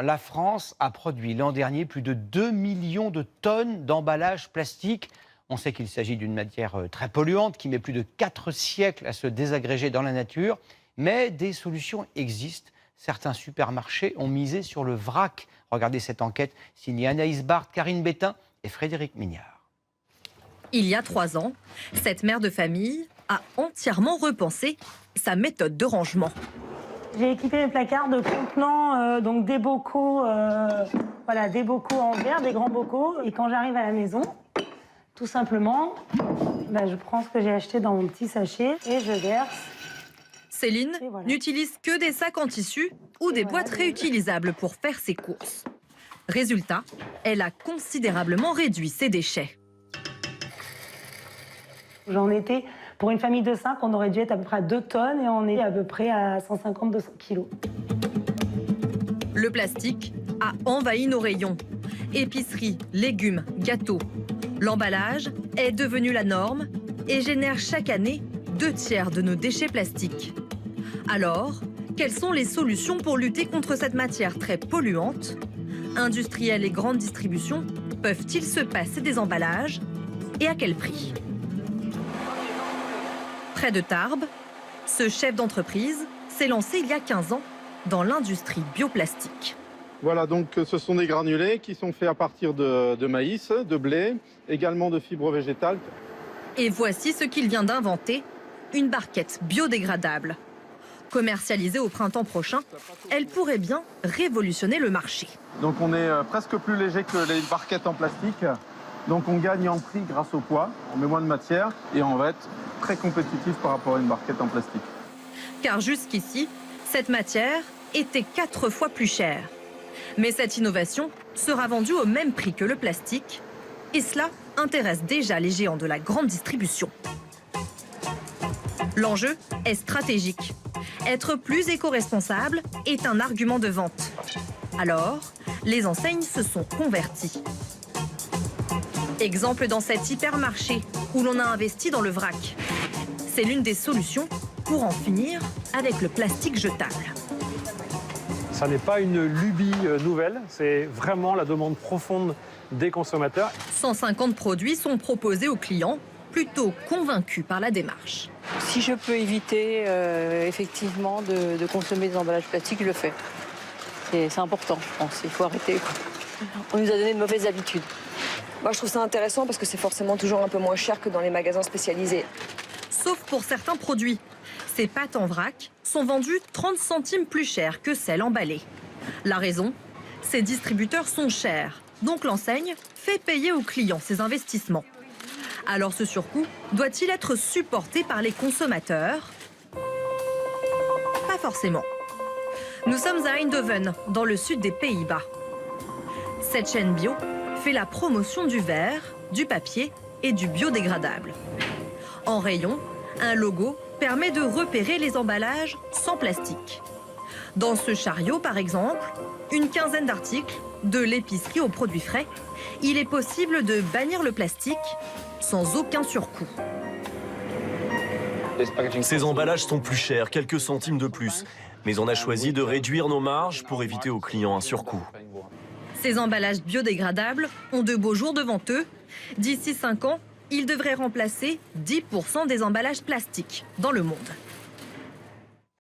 La France a produit l'an dernier plus de 2 millions de tonnes d'emballages plastiques. On sait qu'il s'agit d'une matière très polluante qui met plus de 4 siècles à se désagréger dans la nature. Mais des solutions existent. Certains supermarchés ont misé sur le vrac. Regardez cette enquête signée Anaïs Barthes, Karine Bétain et Frédéric Mignard. Il y a 3 ans, cette mère de famille a entièrement repensé sa méthode de rangement. J'ai équipé mes placards de contenants, donc des bocaux, des bocaux en verre, des grands bocaux. Et quand j'arrive à la maison, tout simplement, je prends ce que j'ai acheté dans mon petit sachet et je verse. Céline n'utilise que des sacs en tissu ou des boîtes réutilisables pour faire ses courses. Résultat, elle a considérablement réduit ses déchets. J'en étais, pour une famille de 5, on aurait dû être à peu près à 2 tonnes et on est à peu près à 150-200 kilos. Le plastique a envahi nos rayons. Épicerie, légumes, gâteaux. L'emballage est devenu la norme et génère chaque année 2/3 de nos déchets plastiques. Alors, quelles sont les solutions pour lutter contre cette matière très polluante? Industriels et grandes distributions peuvent-ils se passer des emballages? Et à quel prix? Près de Tarbes, ce chef d'entreprise s'est lancé il y a 15 ans dans l'industrie bioplastique. Voilà, donc ce sont des granulés qui sont faits à partir de maïs, de blé, également de fibres végétales. Et voici ce qu'il vient d'inventer, une barquette biodégradable. Commercialisée au printemps prochain, elle pourrait bien révolutionner le marché. Donc on est presque plus léger que les barquettes en plastique. Donc on gagne en prix grâce au poids, on met moins de matière et on va être très compétitif par rapport à une barquette en plastique. Car jusqu'ici, cette matière était 4 fois plus chère. Mais cette innovation sera vendue au même prix que le plastique. Et cela intéresse déjà les géants de la grande distribution. L'enjeu est stratégique. Être plus éco-responsable est un argument de vente. Alors, les enseignes se sont converties. Exemple dans cet hypermarché où l'on a investi dans le vrac. C'est l'une des solutions pour en finir avec le plastique jetable. Ça n'est pas une lubie nouvelle, c'est vraiment la demande profonde des consommateurs. 150 produits sont proposés aux clients, plutôt convaincus par la démarche. Si je peux éviter effectivement de consommer des emballages plastiques, je le fais. C'est important, je pense. Il faut arrêter. On nous a donné de mauvaises habitudes. Moi, je trouve ça intéressant parce que c'est forcément toujours un peu moins cher que dans les magasins spécialisés. Sauf pour certains produits. Ces pâtes en vrac sont vendues 30 centimes plus cher que celles emballées. La raison? Ces distributeurs sont chers. Donc l'enseigne fait payer aux clients ses investissements. Alors ce surcoût doit-il être supporté par les consommateurs? Pas forcément. Nous sommes à Eindhoven, dans le sud des Pays-Bas. Cette chaîne bio fait la promotion du verre, du papier et du biodégradable. En rayon, un logo permet de repérer les emballages sans plastique. Dans ce chariot, par exemple, une quinzaine d'articles, de l'épicerie aux produits frais, il est possible de bannir le plastique sans aucun surcoût. Ces emballages sont plus chers, quelques centimes de plus. Mais on a choisi de réduire nos marges pour éviter aux clients un surcoût. Ces emballages biodégradables ont de beaux jours devant eux. D'ici 5 ans, ils devraient remplacer 10% des emballages plastiques dans le monde.